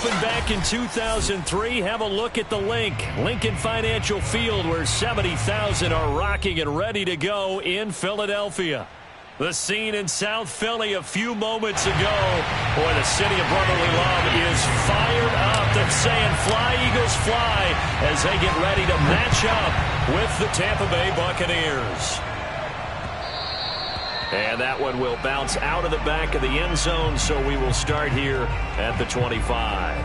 opened back in 2003. Have a look at the Lincoln Financial Field, where 70,000 are rocking and ready to go in Philadelphia. The scene in South Philly a few moments ago. Boy, the city of brotherly love is fired up. They're saying, "Fly, Eagles, fly," as they get ready to match up with the Tampa Bay Buccaneers. And that one will bounce out of the back of the end zone, so we will start here at the 25.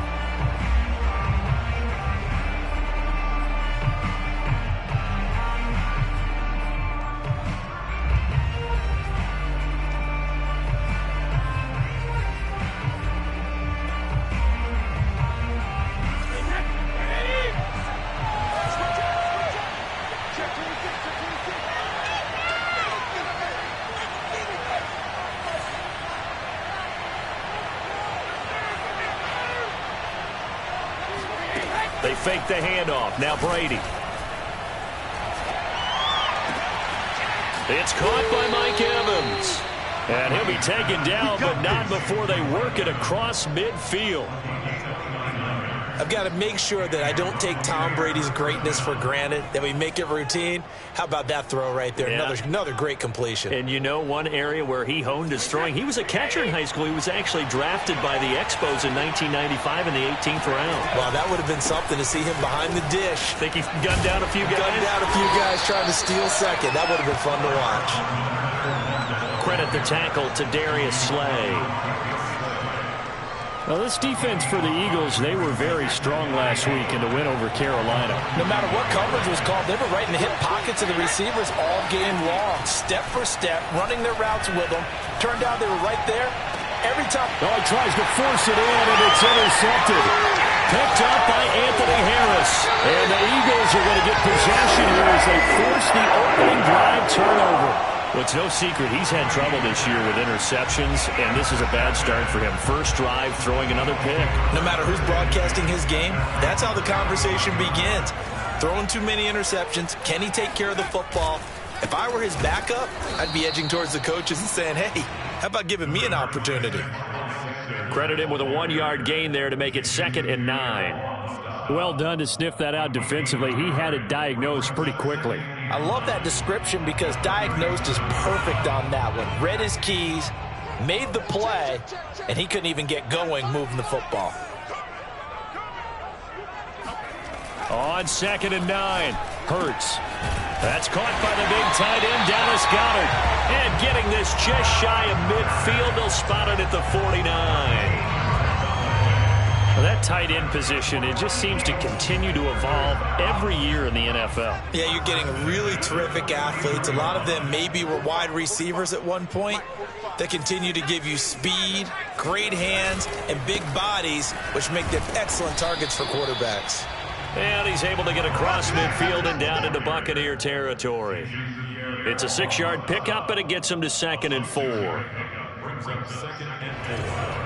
They fake the handoff. Now Brady. It's caught by Mike Evans. And he'll be taken down, but not before they work it across midfield. I've got to make sure that I don't take Tom Brady's greatness for granted, that we make it routine. How about that throw right there? Yeah. Another great completion. And you know, one area where he honed his throwing, he was a catcher in high school. He was actually drafted by the Expos in 1995 in the 18th round. Wow, that would have been something to see him behind the dish. Think he gunned down a few guys? Gunned down a few guys trying to steal second. That would have been fun to watch. Credit the tackle to Darius Slay. Well, this defense for the Eagles, they were very strong last week in the win over Carolina. No matter what coverage was called, they were right in the hip pockets of the receivers all game long, step for step, running their routes with them. Turned out they were right there every time. Oh, he tries to force it in, and it's intercepted. Picked up by Anthony Harris. And the Eagles are going to get possession here as they force the opening drive turnover. Well, it's no secret he's had trouble this year with interceptions, and this is a bad start for him. First drive, throwing another pick. No matter who's broadcasting his game, that's how the conversation begins. Throwing too many interceptions. Can he take care of the football? If I were his backup, I'd be edging towards the coaches and saying, hey, how about giving me an opportunity? Credit him with a 1-yard gain there to make it 2nd and 9. Well done to sniff that out defensively. He had it diagnosed pretty quickly. I love that description because diagnosed is perfect on that one. Read his keys, made the play, and he couldn't even get going moving the football. On 2nd and 9, Hurts. That's caught by the big tight end, Dallas Goedert. And getting this just shy of midfield, they'll spot it at the 49. Well, that tight end position, it just seems to continue to evolve every year in the NFL. Yeah, you're getting really terrific athletes. A lot of them maybe were wide receivers at one point that continue to give you speed, great hands, and big bodies, which make them excellent targets for quarterbacks. And he's able to get across midfield and down into Buccaneer territory. It's a 6-yard pickup, but it gets him to 2nd and 4. Brings up 2nd and 4.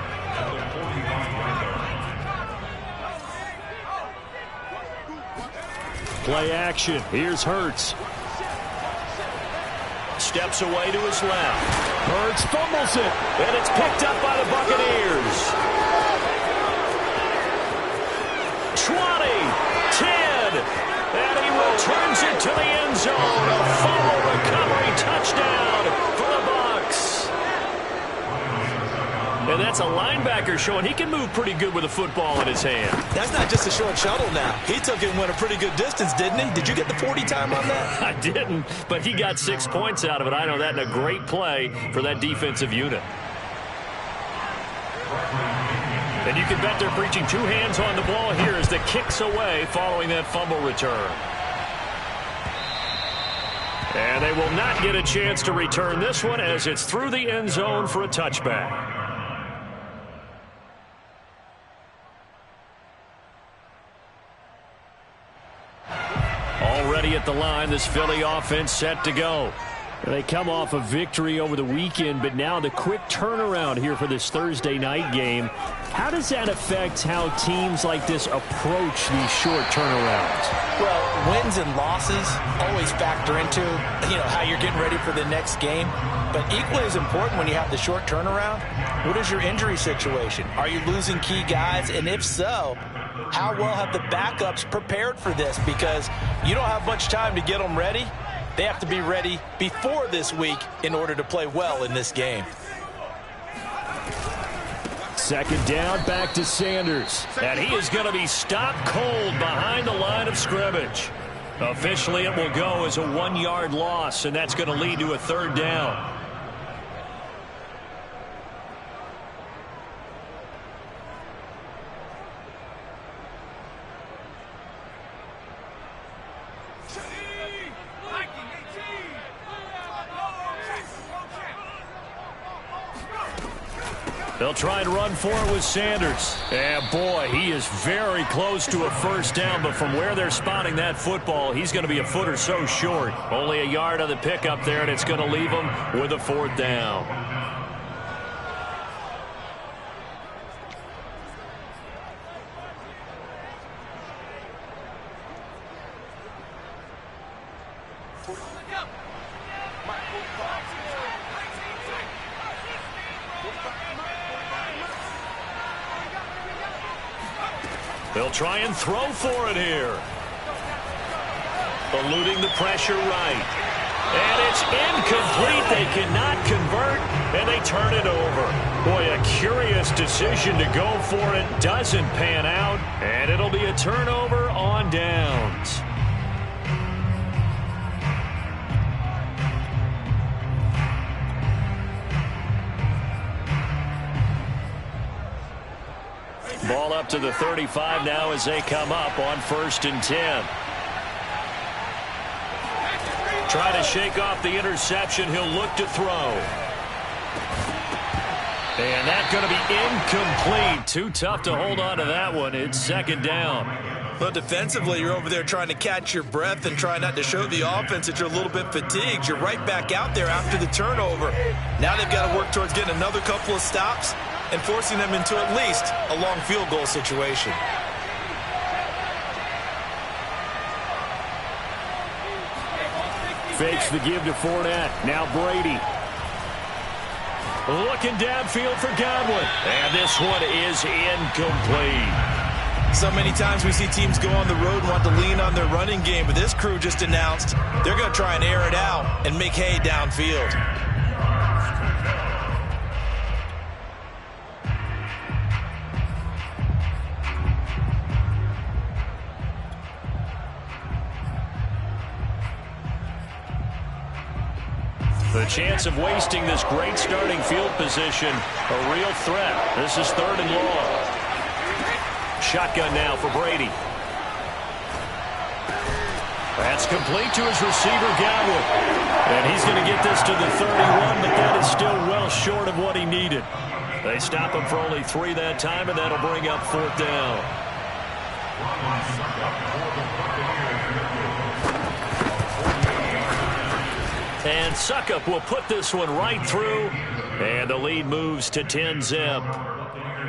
Play action. Here's Hurts. Steps away to his left. Hurts fumbles it. And it's picked up by the Buccaneers. 20, 10. And he returns it to the end zone. A fumble recovery touchdown for the Bucs. And that's a linebacker showing he can move pretty good with a football in his hand. That's not just a short shuttle now. He took it and went a pretty good distance, didn't he? Did you get the 40 time on that? I didn't, but he got 6 points out of it. I know that in a great play for that defensive unit. And you can bet they're preaching 2 hands on the ball here as the kick's away following that fumble return. And they will not get a chance to return this one as it's through the end zone for a touchback. Already at the line, this Philly offense set to go. They come off a victory over the weekend, but now the quick turnaround here for this Thursday night game. How does that affect how teams like this approach these short turnarounds? Well, wins and losses always factor into, how you're getting ready for the next game. But equally as important when you have the short turnaround, what is your injury situation? Are you losing key guys? And if so, how well have the backups prepared for this? Because you don't have much time to get them ready. They have to be ready before this week in order to play well in this game. Second down, back to Sanders. And he is going to be stopped cold behind the line of scrimmage. Officially, it will go as a 1-yard loss, and that's going to lead to a third down. They'll try and run for it with Sanders. And, boy, he is very close to a first down, but from where they're spotting that football, he's going to be a foot or so short. Only a yard on the pickup there, and it's going to leave him with a fourth down. They'll try and throw for it here. Eluding the pressure right. And it's incomplete. They cannot convert, and they turn it over. Boy, a curious decision to go for it. Doesn't pan out, and it'll be a turnover on downs. Ball up to the 35 now as they come up on 1st and 10. Try to shake off the interception. He'll look to throw. And that's going to be incomplete. Too tough to hold on to that one. It's second down. Well, defensively, you're over there trying to catch your breath and try not to show the offense that you're a little bit fatigued. You're right back out there after the turnover. Now they've got to work towards getting another couple of stops and forcing them into at least a long field goal situation. Fakes the give to Fournette. Now Brady. Looking downfield for Godwin. And this one is incomplete. So many times we see teams go on the road and want to lean on their running game, but this crew just announced they're going to try and air it out and make hay downfield. The chance of wasting this great starting field position, a real threat. This is 3rd and long. Shotgun now for Brady. That's complete to his receiver, Godwin. And he's going to get this to the 31, but that is still well short of what he needed. They stop him for only 3 that time, and that'll bring up 4th down. And Suckup will put this one right through, and the lead moves to 10-zip.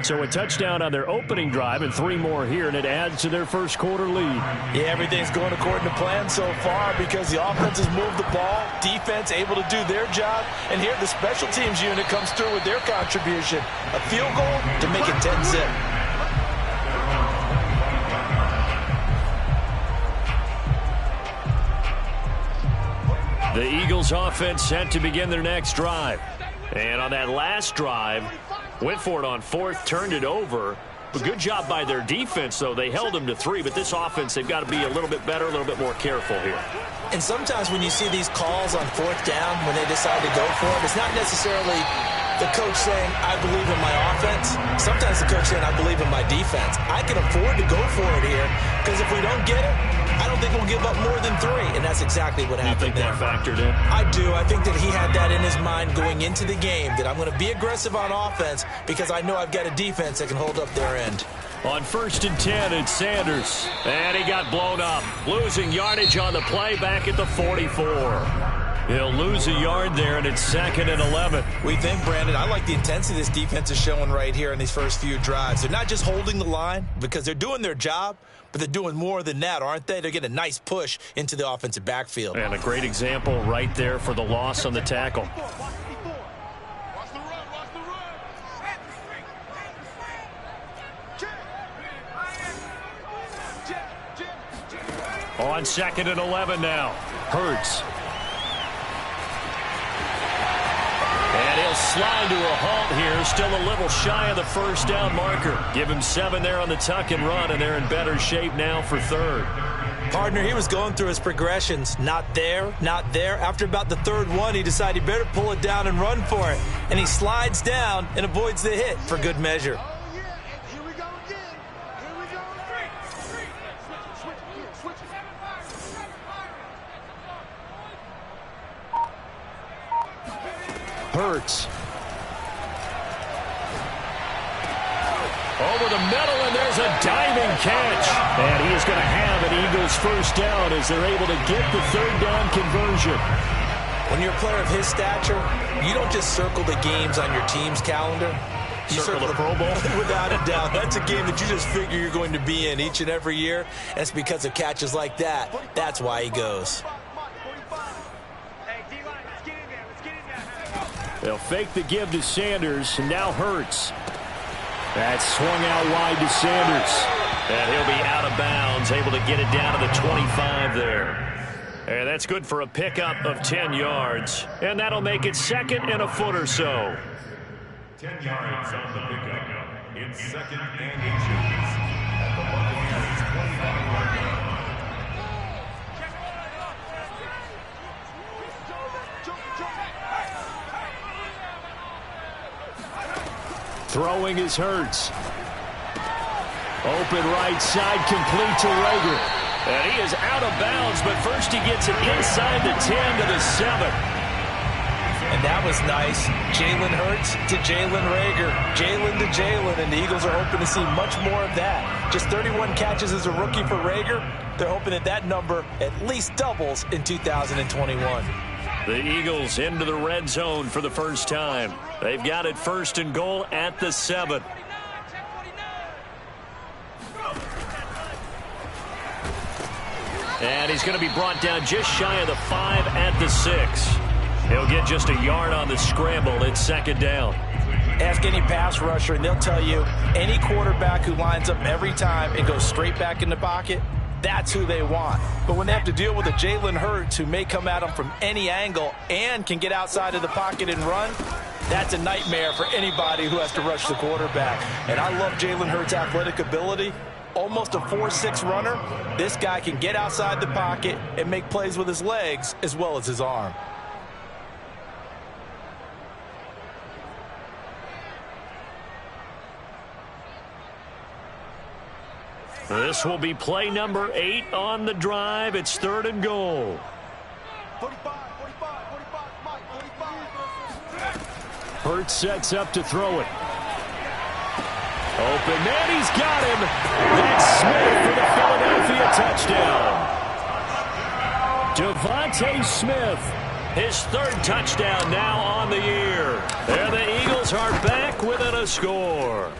So a touchdown on their opening drive and 3 more here, and it adds to their first quarter lead. Yeah, everything's going according to plan so far because the offense has moved the ball, defense able to do their job, and here the special teams unit comes through with their contribution. A field goal to make it 10-zip. The Eagles offense set to begin their next drive. And on that last drive, went for it on 4th, turned it over. A good job by their defense, though. They held them to 3, but this offense, they've got to be a little bit better, a little bit more careful here. And sometimes when you see these calls on 4th down, when they decide to go for it, it's not necessarily the coach saying, I believe in my offense. Sometimes the coach saying, I believe in my defense. I can afford to go for it here because if we don't get it, I don't think we'll give up more than 3, and that's exactly what happened there. You think that factored in? I do. I think that he had that in his mind going into the game, that I'm going to be aggressive on offense because I know I've got a defense that can hold up their end. On 1st and 10, it's Sanders. And he got blown up. Losing yardage on the play back at the 44. He'll lose a yard there, and it's 2nd and 11. We think, Brandon, I like the intensity this defense is showing right here in these first few drives. They're not just holding the line because they're doing their job, but they're doing more than that, aren't they? They're getting a nice push into the offensive backfield. And a great example right there for the loss on the tackle. On 2nd and 11 now. Hurts. And he'll slide to a halt here. Still a little shy of the first down marker. Give him 7 there on the tuck and run, and they're in better shape now for 3rd. Partner, he was going through his progressions. Not there, not there. After about the 3rd one, he decided he better pull it down and run for it. And he slides down and avoids the hit for good measure. Hurts. Over the middle, and there's a diving catch. And he is going to have an Eagles first down as they're able to get the 3rd down conversion. When you're a player of his stature, you don't just circle the games on your team's calendar. You circle the Pro Bowl? Without a doubt. That's a game that you just figure you're going to be in each and every year. And it's because of catches like that. That's why he goes. They'll fake the give to Sanders, and now Hurts. That's swung out wide to Sanders. And he'll be out of bounds, able to get it down to the 25 there. And that's good for a pickup of 10 yards. And that'll make it 2nd and a foot or so. 10 yards on the pickup. It's 2nd and inches at the Buccaneers 25-yard line. Throwing is Hurts. Open right side, complete to Rager. And he is out of bounds, but first he gets it inside the 10 to the 7. And that was nice. Jalen Hurts to Jalen Rager. Jalen to Jalen, and the Eagles are hoping to see much more of that. Just 31 catches as a rookie for Rager. They're hoping that that number at least doubles in 2021. The Eagles into the red zone for the first time. They've got it 1st and goal at the 7. And he's going to be brought down just shy of the 5 at the 6. He'll get just a yard on the scramble. It's 2nd down. Ask any pass rusher, and they'll tell you any quarterback who lines up every time and goes straight back in the pocket, that's who they want. But when they have to deal with a Jalen Hurts who may come at them from any angle and can get outside of the pocket and run, that's a nightmare for anybody who has to rush the quarterback. And I love Jalen Hurts' athletic ability. Almost a 4.6 runner. This guy can get outside the pocket and make plays with his legs as well as his arm. This will be play number 8 on the drive. It's 3rd and goal. 45. Hurts sets up to throw it. Open man, he's got him. That's Smith for the Philadelphia touchdown. Devontae Smith, his 3rd touchdown now on the year. And the Eagles are back within a score.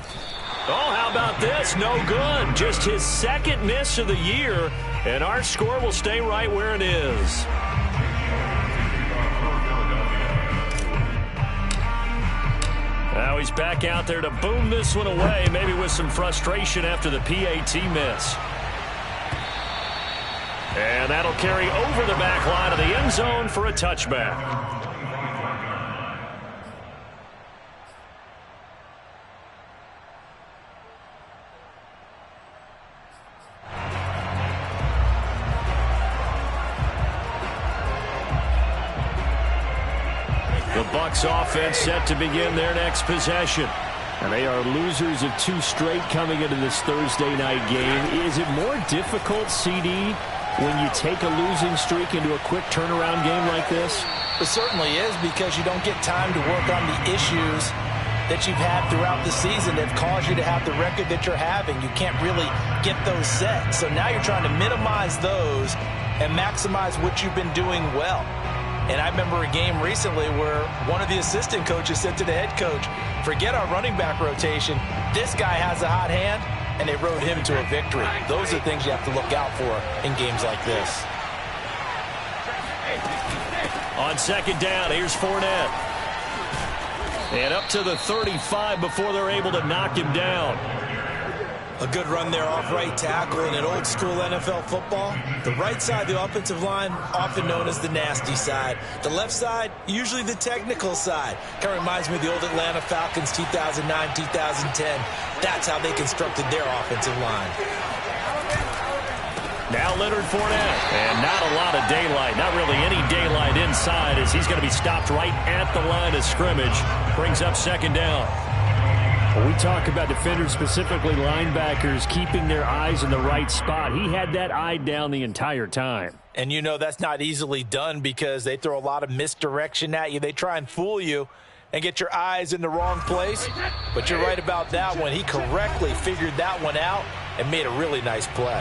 Oh, how about this? No good. Just his 2nd miss of the year, and our score will stay right where it is. Now he's back out there to boom this one away, maybe with some frustration after the PAT miss. And that'll carry over the back line of the end zone for a touchback. The Bucs offense set to begin their next possession. And they are losers of 2 straight coming into this Thursday night game. Is it more difficult, CD, when you take a losing streak into a quick turnaround game like this? It certainly is, because you don't get time to work on the issues that you've had throughout the season that have caused you to have the record that you're having. You can't really get those set. So now you're trying to minimize those and maximize what you've been doing well. And I remember a game recently where one of the assistant coaches said to the head coach, forget our running back rotation. This guy has a hot hand, and they rode him to a victory. Those are things you have to look out for in games like this. On second down, here's Fournette. And up to the 35 before they're able to knock him down. A good run there off right tackle in an old school NFL football. The right side of the offensive line, often known as the nasty side. The left side, usually the technical side. Kind of reminds me of the old Atlanta Falcons 2009, 2010. That's how they constructed their offensive line. Now Leonard Fournette, and not a lot of daylight, not really any daylight inside as he's going to be stopped right at the line of scrimmage. Brings up second down. When we talk about defenders, specifically linebackers, keeping their eyes in the right spot, he had that eye down the entire time. And you know that's not easily done because they throw a lot of misdirection at you. They try and fool you and get your eyes in the wrong place. But you're right about that one. He correctly figured that one out and made a really nice play.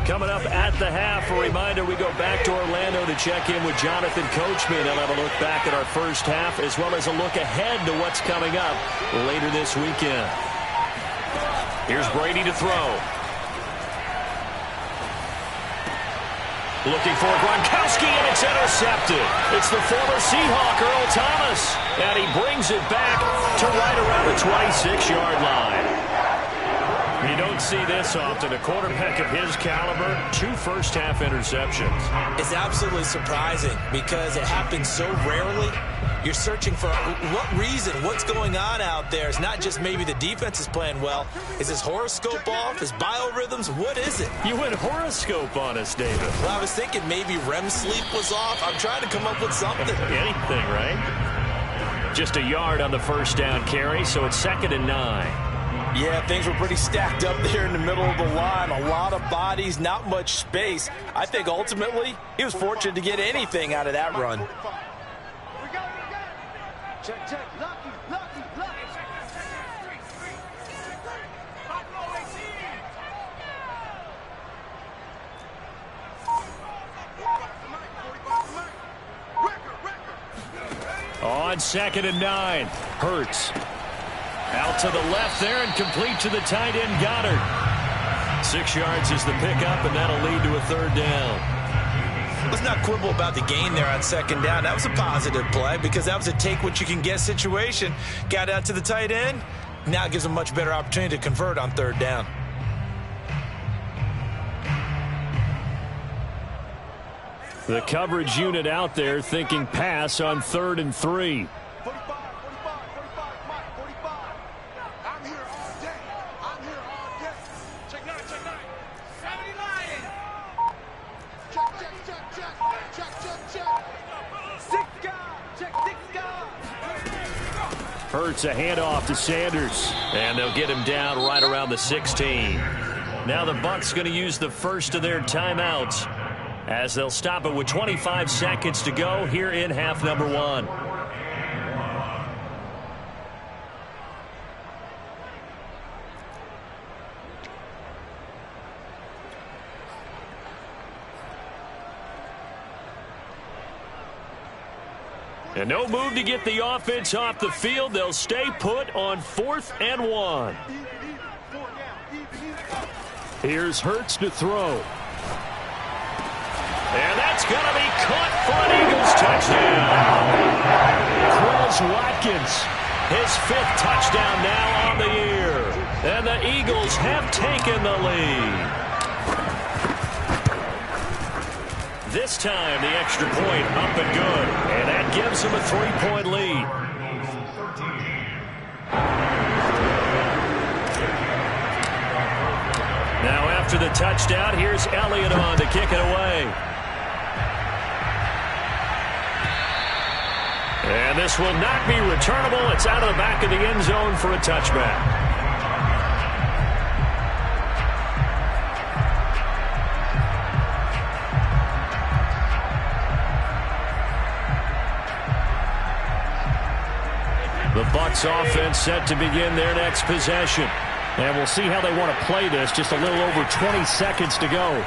Coming up at the half, a reminder, we go back to Orlando to check in with Jonathan Coachman. He'll have a look back at our first half as well as a look ahead to what's coming up later this weekend. Here's Brady to throw. Looking for Gronkowski, and it's intercepted. It's the former Seahawk, Earl Thomas, and he brings it back to right around the 26-yard line. You don't see this often. A quarterback of his caliber, 2 first-half interceptions. It's absolutely surprising because it happens so rarely. You're searching for what reason, what's going on out there. It's not just maybe the defense is playing well. Is his horoscope off? His biorhythms? What is it? You went horoscope on us, David. Well, I was thinking maybe REM sleep was off. I'm trying to come up with something. Anything, right? Just a yard on the first down carry, so it's 2nd and 9. Yeah, things were pretty stacked up there in the middle of the line. A lot of bodies, not much space. I think ultimately he was fortunate to get anything out of that run. Check. Lucky. On 2nd and 9, Hurts. Out to the left there and complete to the tight end, Goddard. 6 yards is the pickup, and that'll lead to a 3rd down. Let's not quibble about the gain there on 2nd down. That was a positive play because that was a take-what-you-can-get situation. Got out to the tight end. Now it gives a much better opportunity to convert on 3rd down. The coverage unit out there thinking pass on 3rd and 3. Hurts a handoff to Sanders, and they'll get him down right around the 16. Now the Bucs going to use the first of their timeouts as they'll stop it with 25 seconds to go here in half number 1. And no move to get the offense off the field. They'll stay put on 4th and 1. Here's Hurts to throw. And that's going to be caught for an Eagles touchdown. Chris Watkins, his 5th touchdown now on the year. And the Eagles have taken the lead. This time, the extra point up and good, and that gives them a 3-point lead. Now, after the touchdown, here's Elliott on to kick it away. And this will not be returnable. It's out of the back of the end zone for a touchback. Bucs offense set to begin their next possession. And we'll see how they want to play this. Just a little over 20 seconds to go.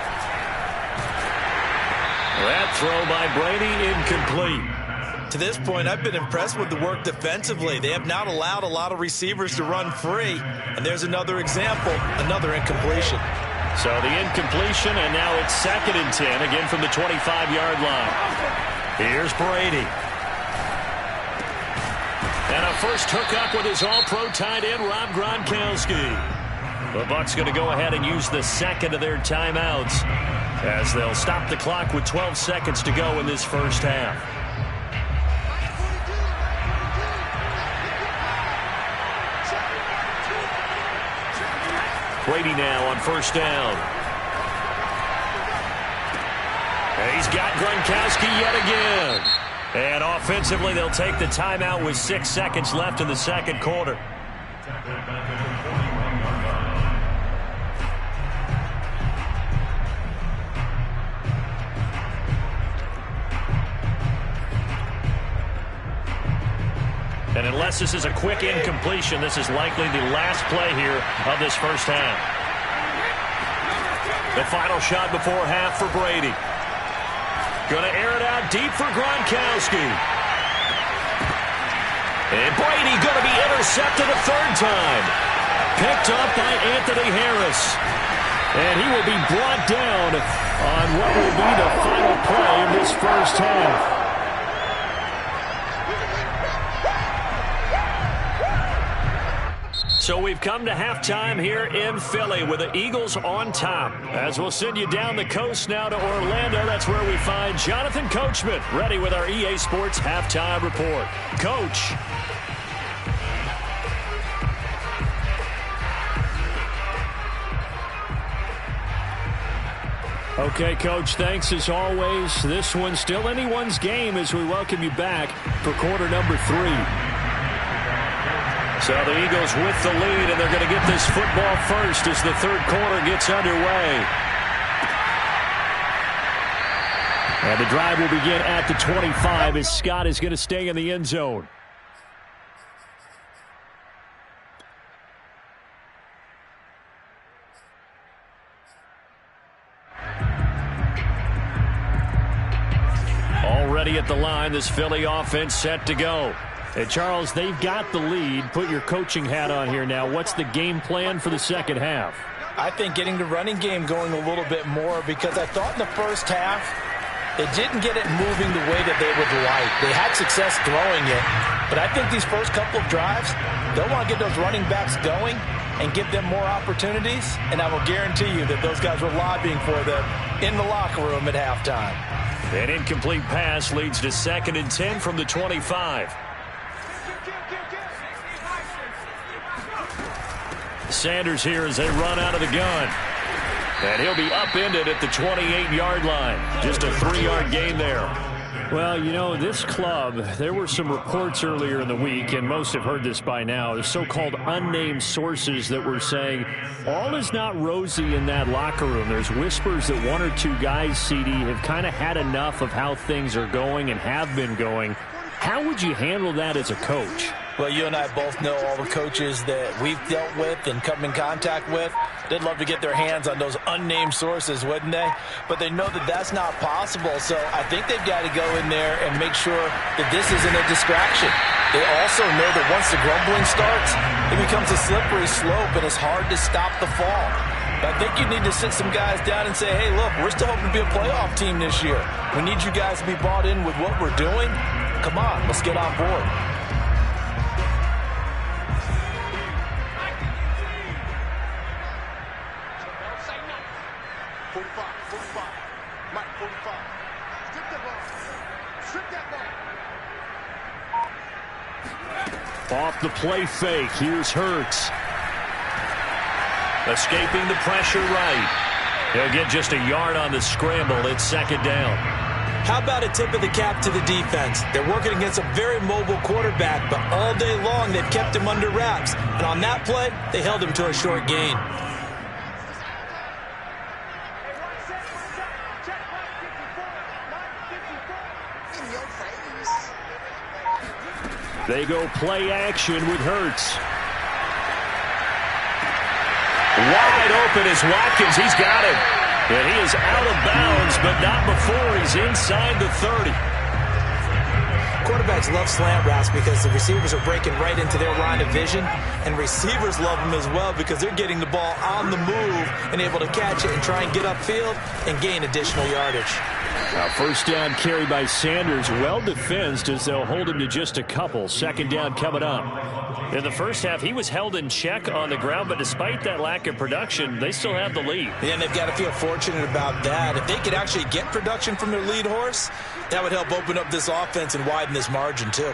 That throw by Brady incomplete. To this point, I've been impressed with the work defensively. They have not allowed a lot of receivers to run free. And there's another example, another incompletion. So the incompletion, and now it's 2nd and 10, again from the 25-yard line. Here's Brady. And a first hookup with his all-pro tight end, Rob Gronkowski. The Bucs going to go ahead and use the second of their timeouts as they'll stop the clock with 12 seconds to go in this first half. Brady now on first down. And he's got Gronkowski yet again. And offensively, they'll take the timeout with 6 seconds left in the second quarter. And unless this is a quick incompletion, this is likely the last play here of this first half. The final shot before half for Brady. Going to air it out deep for Gronkowski. And Brady going to be intercepted a third time. Picked up by Anthony Harris. And he will be brought down on what will be the final play of this first half. So we've come to halftime here in Philly with the Eagles on top. As we'll send you down the coast now to Orlando, that's where we find Jonathan Coachman ready with our EA Sports Halftime Report. Coach. Okay, Coach, thanks as always. This one's still anyone's game as we welcome you back for quarter number 3. So the Eagles with the lead, and they're going to get this football first as the third quarter gets underway. And the drive will begin at the 25 as Scott is going to stay in the end zone. Already at the line, this Philly offense set to go. And Charles, they've got the lead. Put your coaching hat on here now. What's the game plan for the second half? I think getting the running game going a little bit more, because I thought in the first half they didn't get it moving the way that they would like. They had success throwing it, but I think these first couple of drives, they'll want to get those running backs going and give them more opportunities, and I will guarantee you that those guys were lobbying for them in the locker room at halftime. An incomplete pass leads to 2nd and 10 from the 25. Sanders here as they run out of the gun. And he'll be upended at the 28-yard line. Just a 3-yard gain there. Well, you know, this club, there were some reports earlier in the week, and most have heard this by now, the so-called unnamed sources that were saying all is not rosy in that locker room. There's whispers that 1 or 2 guys, CD, have kind of had enough of how things are going and have been going. How would you handle that as a coach? Well, you and I both know all the coaches that we've dealt with and come in contact with. They'd love to get their hands on those unnamed sources, wouldn't they? But they know that that's not possible. So I think they've got to go in there and make sure that this isn't a distraction. They also know that once the grumbling starts, it becomes a slippery slope and it's hard to stop the fall. But I think you need to sit some guys down and say, hey, look, we're still hoping to be a playoff team this year. We need you guys to be bought in with what we're doing. Come on, let's get on board. Off the play fake, here's Hurts. Escaping the pressure right. He'll get just a yard on the scramble. It's 2nd down. How about a tip of the cap to the defense? They're working against a very mobile quarterback, but all day long they've kept him under wraps. And on that play, they held him to a short gain. They go play action with Hurts. Wide open is Watkins. He's got it. And he is out of bounds, but not before he's inside the 30. Quarterbacks love slant routes because the receivers are breaking right into their line of vision, and receivers love them as well because they're getting the ball on the move and able to catch it and try and get upfield and gain additional yardage. Now first down carry by Sanders, well defensed as they'll hold him to just a couple. Second down coming up. In the first half, he was held in check on the ground, but despite that lack of production, they still have the lead. Yeah, and they've got to feel fortunate about that. If they could actually get production from their lead horse, that would help open up this offense and widen this margin too.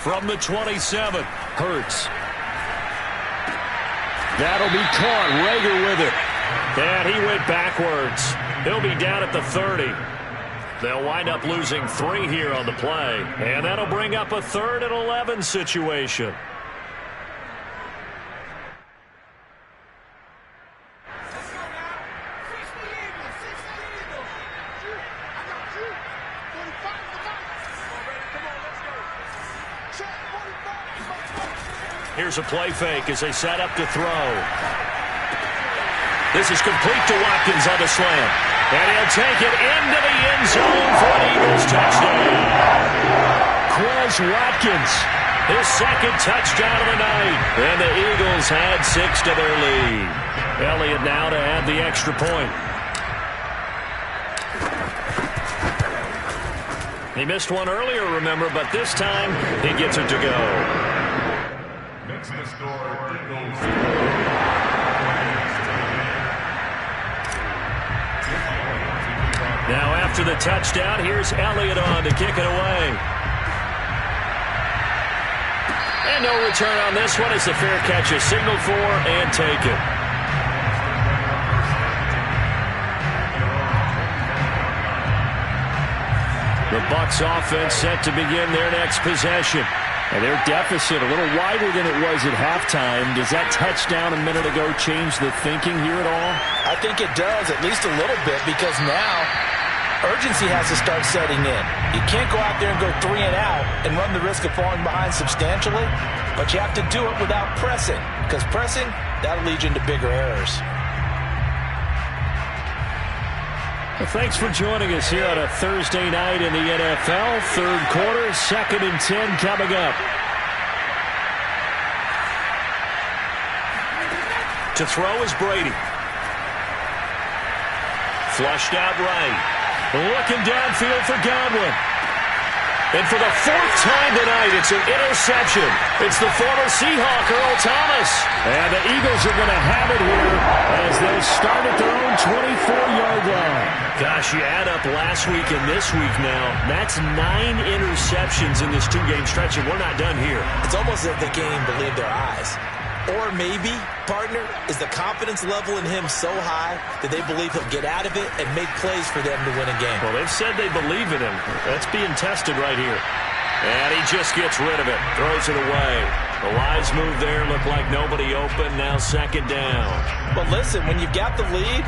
From the 27, Hurts. That'll be caught. Rager with it. And he went backwards. He'll be down at the 30. They'll wind up losing 3 here on the play. And that'll bring up a 3rd and 11 situation. Here's a play fake as they set up to throw. This is complete to Watkins on the slant. And he'll take it into the end zone for an Eagles touchdown. Quez Watkins. His second touchdown of the night. And the Eagles had 6 to their lead. Elliott now to add the extra point. He missed one earlier, remember, but this time he gets it to go. Makes the score Eagles. Now after the touchdown, here's Elliott on to kick it away. And no return on this one as the fair catch is signaled for and taken. The Bucs offense set to begin their next possession. And their deficit a little wider than it was at halftime. Does that touchdown a minute ago change the thinking here at all? I think it does, at least a little bit, because now urgency has to start setting in. You can't go out there and go 3 and out and run the risk of falling behind substantially, but you have to do it without pressing, because pressing, that'll lead you into bigger errors. Well, thanks for joining us here on a Thursday night in the NFL. Third quarter, 2nd and 10 coming up. To throw is Brady. Flushed out right. Looking downfield for Godwin. And for the 4th time tonight, it's an interception. It's the former Seahawk, Earl Thomas. And the Eagles are going to have it here as they start at their own 24-yard line. Gosh, you add up last week and this week now. That's 9 interceptions in this 2-game stretch, and we're not done here. It's almost as if they can't even believe their eyes. Or maybe, partner, is the confidence level in him so high that they believe he'll get out of it and make plays for them to win a game. Well, they've said they believe in him. That's being tested right here. And he just gets rid of it. Throws it away. The Lions move there. Look like nobody open. Now 2nd down. But listen, when you've got the lead,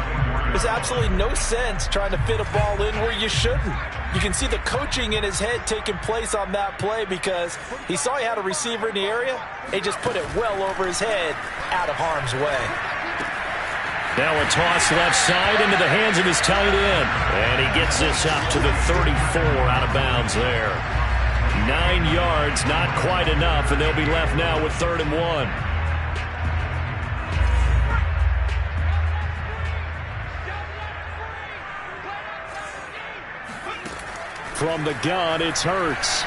there's absolutely no sense trying to fit a ball in where you shouldn't. You can see the coaching in his head taking place on that play because he saw he had a receiver in the area. He just put it well over his head out of harm's way. Now a toss left side into the hands of his tight end. And he gets this up to the 34 out of bounds there. 9 yards, not quite enough, and they'll be left now with 3rd and 1. From the gun, it's Hurts.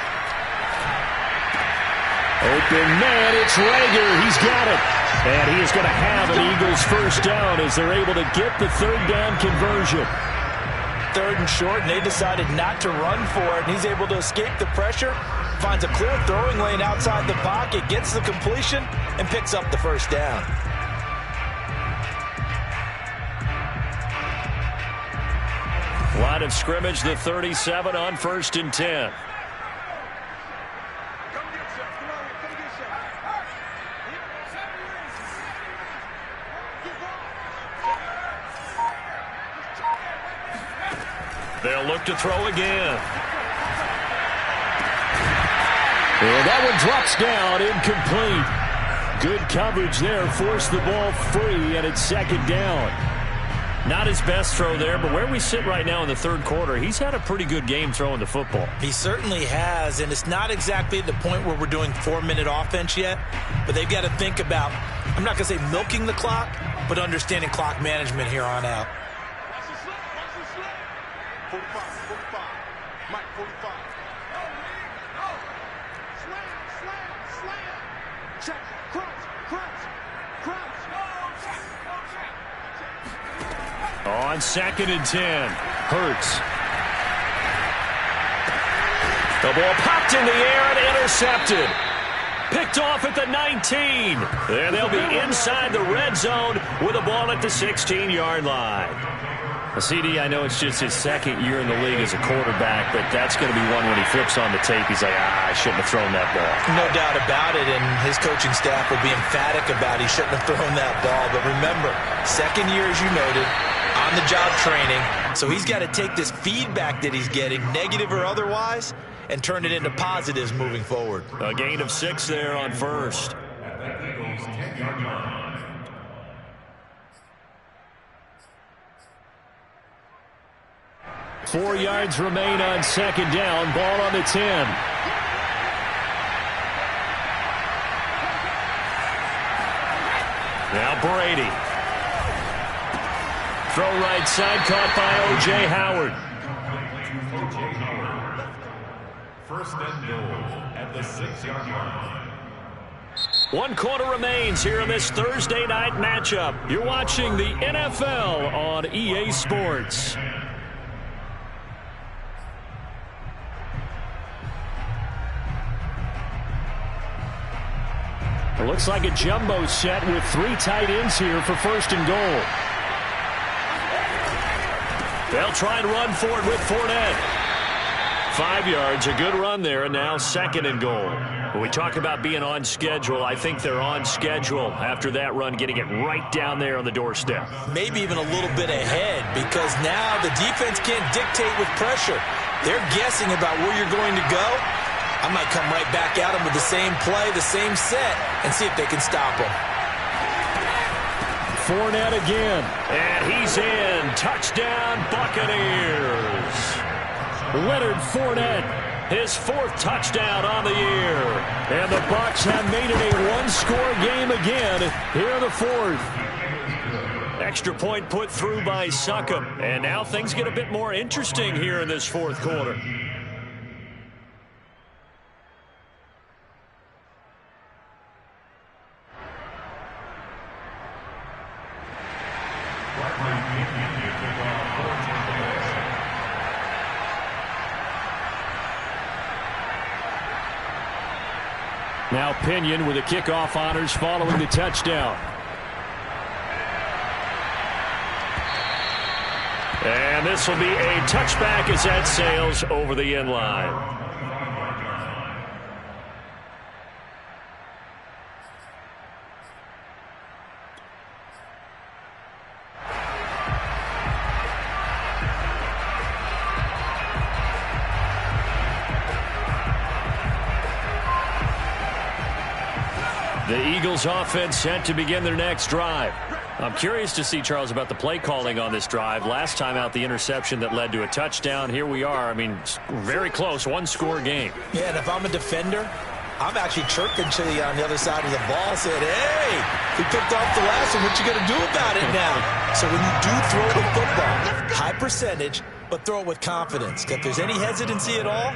Open man, it's Rager. He's got it. And he is going to have an Eagles first down as they're able to get the 3rd down conversion. 3rd and short, and they decided not to run for it. And he's able to escape the pressure, finds a clear throwing lane outside the pocket, gets the completion, and picks up the first down. Line of scrimmage, the 37 on 1st and 10. They'll look to throw again. And that one drops down, incomplete. Good coverage there, forced the ball free, and it's second down. Not his best throw there, but where we sit right now in the third quarter, he's had a pretty good game throwing the football. He certainly has, and it's not exactly the point where we're doing 4-minute offense yet, but they've got to think about, I'm not going to say milking the clock, but understanding clock management here on out. 45, 45. Mike, 45. Slam. Check, crunch. On 2nd and 10, Hurts. The ball popped in the air and intercepted. Picked off at the 19. And they'll be inside the red zone with a ball at the 16-yard line. CD, I know it's just his second year in the league as a quarterback, but that's going to be one when he flips on the tape. He's like, I shouldn't have thrown that ball. No doubt about it, and his coaching staff will be emphatic about he shouldn't have thrown that ball. But remember, second year, as you noted, on-the-job training. So he's got to take this feedback that he's getting, negative or otherwise, and turn it into positives moving forward. A gain of 6 there on first. At the Eagles' 10-yard line. 4 yards remain on second down. Ball on the 10. Now Brady. Throw right side, caught by O.J. Howard. First and goal at the 6-yard line. 1 quarter remains here in this Thursday night matchup. You're watching the NFL on EA Sports. It looks like a jumbo set with 3 tight ends here for first and goal. They'll try and run for it with Fournette. 5 yards, a good run there, and now 2nd and goal. When we talk about being on schedule, I think they're on schedule after that run, getting it right down there on the doorstep. Maybe even a little bit ahead, because now the defense can't dictate with pressure. They're guessing about where you're going to go. I might come right back at them with the same play, the same set, and see if they can stop them. Fournette again. And he's in. Touchdown, Buccaneers. Leonard Fournette. His 4th touchdown on the year. And the Bucs have made it a 1-score game again here in the 4th. Extra point put through by Succop. And now things get a bit more interesting here in this 4th quarter. Now Pinion with the kickoff honors following the touchdown. And this will be a touchback as that sails over the end line. The Eagles offense set to begin their next drive. I'm curious to see, Charles, about the play calling on this drive. Last time out, the interception that led to a touchdown. Here we are. I mean, very close, 1-score game. Yeah, and if I'm a defender, I'm actually chirping to you on the other side of the ball, saying, hey, we picked off the last one. What you going to do about it now? So when you do throw the football, high percentage, but throw it with confidence. If there's any hesitancy at all,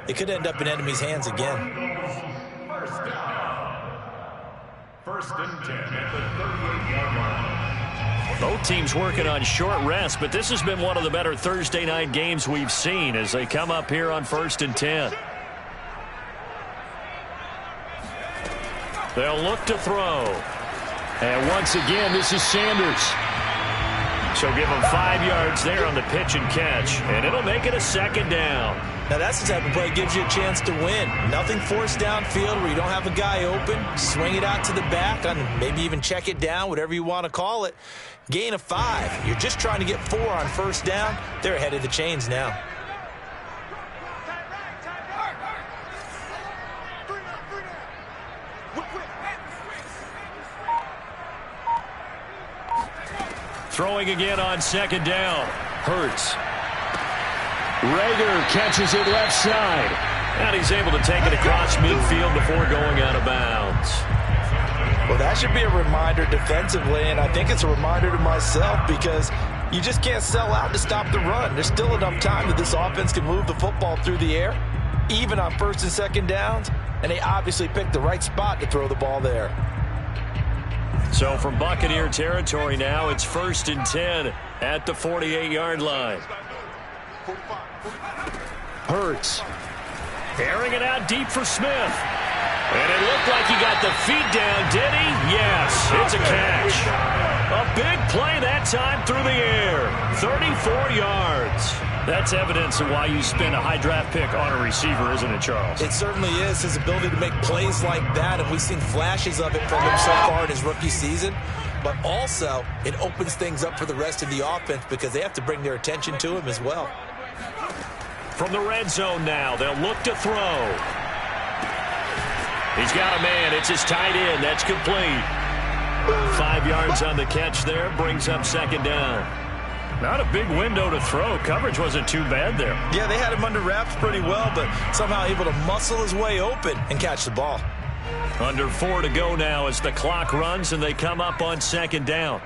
it could end up in enemy's hands again. First and 10 at the 38-yard line. Both teams working on short rest, but this has been one of the better Thursday night games we've seen as they come up here on 1st and 10. They'll look to throw. And once again, this is Sanders. So give him 5 yards there on the pitch and catch, and it'll make it a 2nd down. Now that's the type of play that gives you a chance to win. Nothing forced downfield where you don't have a guy open. Swing it out to the back, and maybe even check it down, whatever you want to call it. Gain of 5. You're just trying to get 4 on first down. They're ahead of the chains now. Throwing again on second down. Hurts. Rager catches it left side. And he's able to take it across midfield before going out of bounds. Well, that should be a reminder defensively, and I think it's a reminder to myself because you just can't sell out to stop the run. There's still enough time that this offense can move the football through the air, even on first and second downs, and they obviously picked the right spot to throw the ball there. So from Buccaneer territory now, it's 1st and 10 at the 48-yard line. Hurts. Airing it out deep for Smith. And it looked like he got the feet down, did he? Yes, it's a catch. A big play that time through the air. 34 yards. That's evidence of why you spend a high draft pick on a receiver, isn't it, Charles? It certainly is, his ability to make plays like that, and we've seen flashes of it from him so far in his rookie season. But also, it opens things up for the rest of the offense because they have to bring their attention to him as well. From the red zone now, they'll look to throw. He's got a man. It's his tight end. That's complete. 5 yards on the catch there. Brings up second down. Not a big window to throw. Coverage wasn't too bad there. Yeah, they had him under wraps pretty well, but somehow able to muscle his way open and catch the ball. Under 4 to go now as the clock runs and they come up on second down.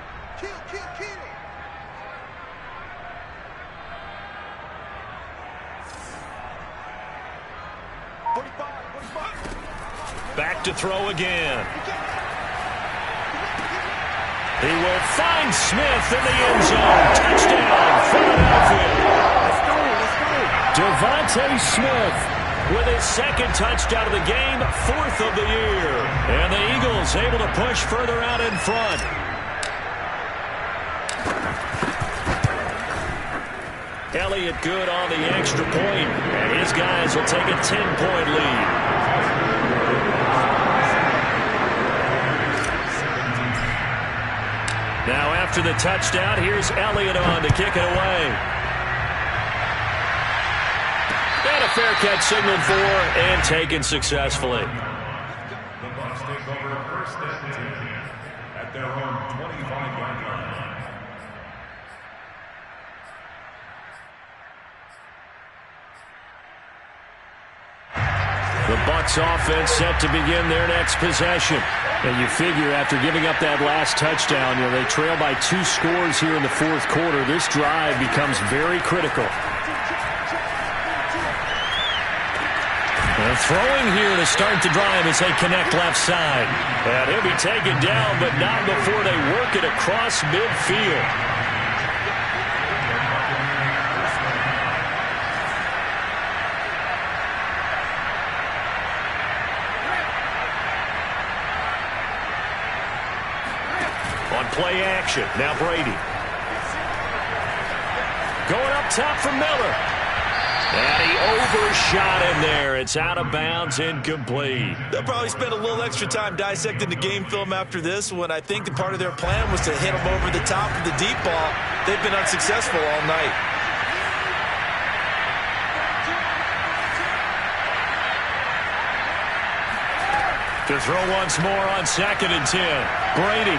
Back to throw again. He will find Smith in the end zone. Touchdown, Philadelphia. Devontae Smith with his second touchdown of the game, 4th of the year. And the Eagles able to push further out in front. Elliott good on the extra point, and his guys will take a 10-point lead. Now after the touchdown, here's Elliott on to kick it away. And a fair catch signaled for and taken successfully. The Bucs take over 1st and 10 at their own 25-yard line. The Bucs offense set to begin their next possession. And you figure after giving up that last touchdown, they trail by 2 scores here in the 4th quarter. This drive becomes very critical. And throwing here to start the drive as they connect left side. And he'll be taken down, but not before they work it across midfield. Play action. Now Brady. Going up top for Miller. And he overshot him there. It's out of bounds, incomplete. They'll probably spend a little extra time dissecting the game film after this one. I think the part of their plan was to hit him over the top of the deep ball. They've been unsuccessful all night. To throw once more on 2nd and 10. Brady.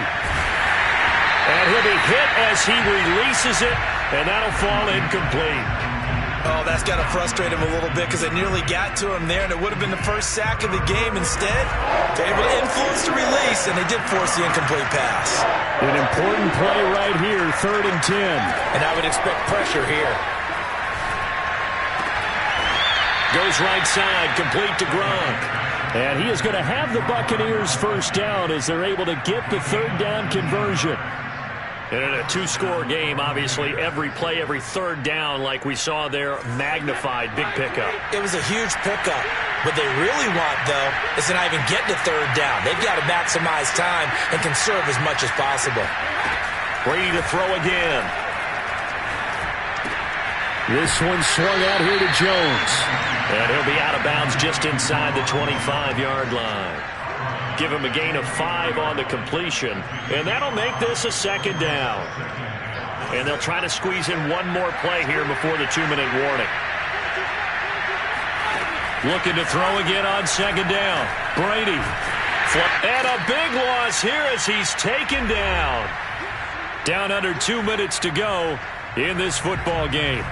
And he'll be hit as he releases it, and that'll fall incomplete. Oh, that's got to frustrate him a little bit because they nearly got to him there, and it would have been the first sack of the game. Instead, they're able to influence the release, and they did force the incomplete pass. An important play right here, 3rd and 10. And I would expect pressure here. Goes right side, complete to Gronk. And he is going to have the Buccaneers first down as they're able to get the 3rd down conversion. And in a 2-score game, obviously, every play, every 3rd down, like we saw there, magnified, big pickup. It was a huge pickup. What they really want, though, is to not even get to 3rd down. They've got to maximize time and conserve as much as possible. Brady to throw again. This one swung out here to Jones. And he'll be out of bounds just inside the 25-yard line. Give him a gain of 5 on the completion, and that'll make this a 2nd down. And they'll try to squeeze in one more play here before the 2-minute warning. Looking to throw again on 2nd down. Brady. And a big loss here as he's taken down. Down under 2 minutes to go in this football game.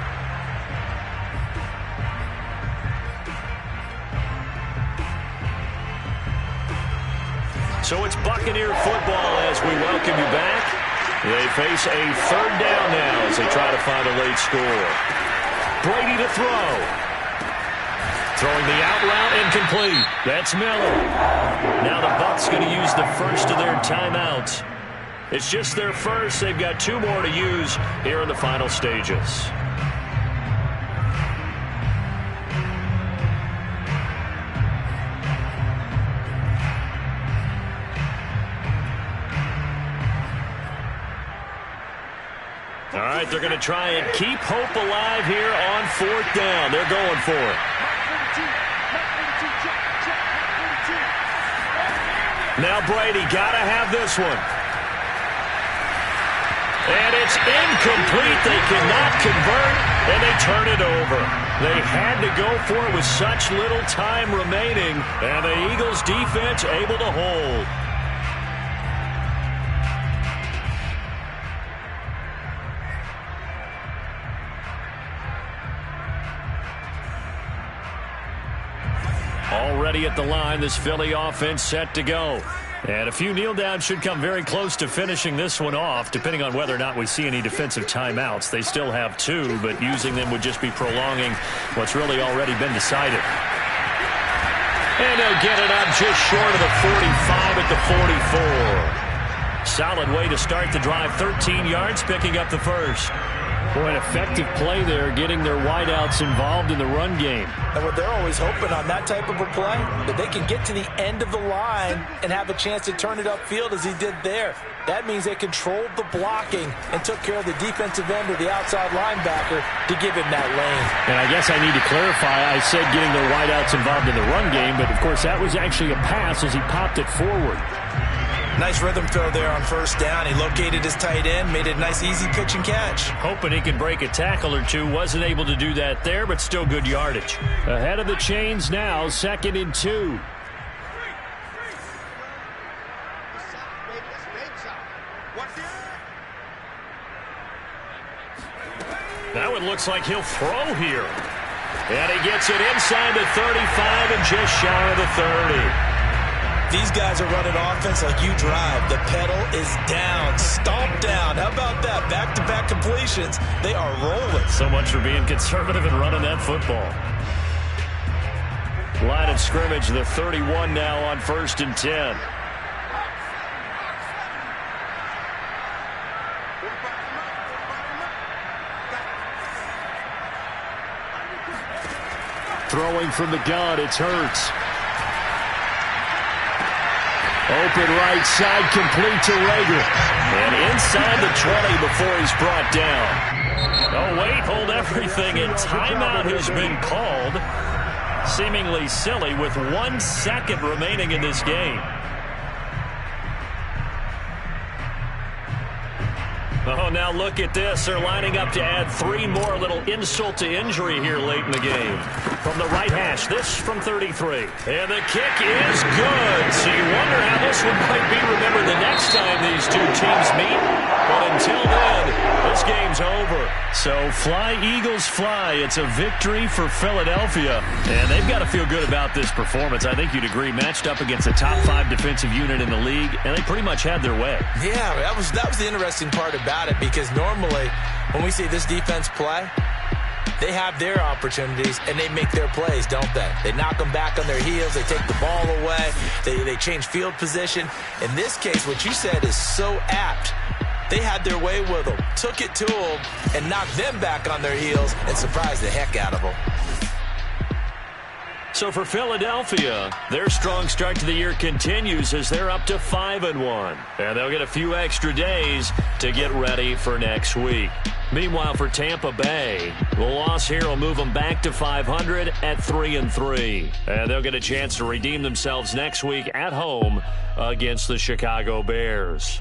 So it's Buccaneer football as we welcome you back. They face a third down now as they try to find a late score. Brady to throw. Throwing the out route incomplete. That's Miller. Now the Bucs going to use the first of their timeouts. It's just their first. They've got 2 more to use here in the final stages. All right, they're going to try and keep hope alive here on 4th down. They're going for it. Now Brady got to have this one. And it's incomplete. They cannot convert, and they turn it over. They had to go for it with such little time remaining, and the Eagles defense able to hold. Already at the line, this Philly offense set to go. And a few kneel downs should come very close to finishing this one off, depending on whether or not we see any defensive timeouts. They still have 2, but using them would just be prolonging what's really already been decided. And they'll get it up just short of the 45 at the 44. Solid way to start the drive. 13 yards, picking up the first. Boy, an effective play there, getting their wideouts involved in the run game. And what they're always hoping on that type of a play, that they can get to the end of the line and have a chance to turn it upfield as he did there. That means they controlled the blocking and took care of the defensive end or the outside linebacker to give him that lane. And I guess I need to clarify, I said getting their wideouts involved in the run game, but of course that was actually a pass as he popped it forward. Nice rhythm throw there on 1st down. He located his tight end, made it a nice, easy pitch and catch. Hoping he can break a tackle or 2. Wasn't able to do that there, but still good yardage. Ahead of the chains now, 2nd and 2. That one looks like he'll throw here. And he gets it inside the 35 and just shy of the 30. These guys are running offense like you drive. The pedal is down, stomped down. How about that? Back-to-back completions. They are rolling. So much for being conservative and running that football. Line of scrimmage, the 31 now on 1st and 10. Throwing from the gun, it's Hurts. Open right side, complete to Rager. And inside the 20 before he's brought down. Oh, wait, hold everything. And timeout has been called. Seemingly silly with 1 second remaining in this game. Oh, now look at this. They're lining up to add 3 more. Little insult to injury here late in the game. From the right hash, this from 33. And the kick is good. So you wonder how this one might be remembered the next time these 2 teams meet. But until then, this game's over. So fly, Eagles, fly. It's a victory for Philadelphia. And they've got to feel good about this performance. I think you'd agree. Matched up against a top 5 defensive unit in the league. And they pretty much had their way. Yeah, that was the interesting part about it, because normally when we see this defense play, they have their opportunities and they make their plays, don't they? They knock them back on their heels. They take the ball away. They change field position. In this case, what you said is so apt. They had their way with them, took it to them, and knocked them back on their heels and surprised the heck out of them. So for Philadelphia, their strong start to the year continues as they're up to 5-1. And they'll get a few extra days to get ready for next week. Meanwhile, for Tampa Bay, the loss here will move them back to 500 at 3-3. And they'll get a chance to redeem themselves next week at home against the Chicago Bears.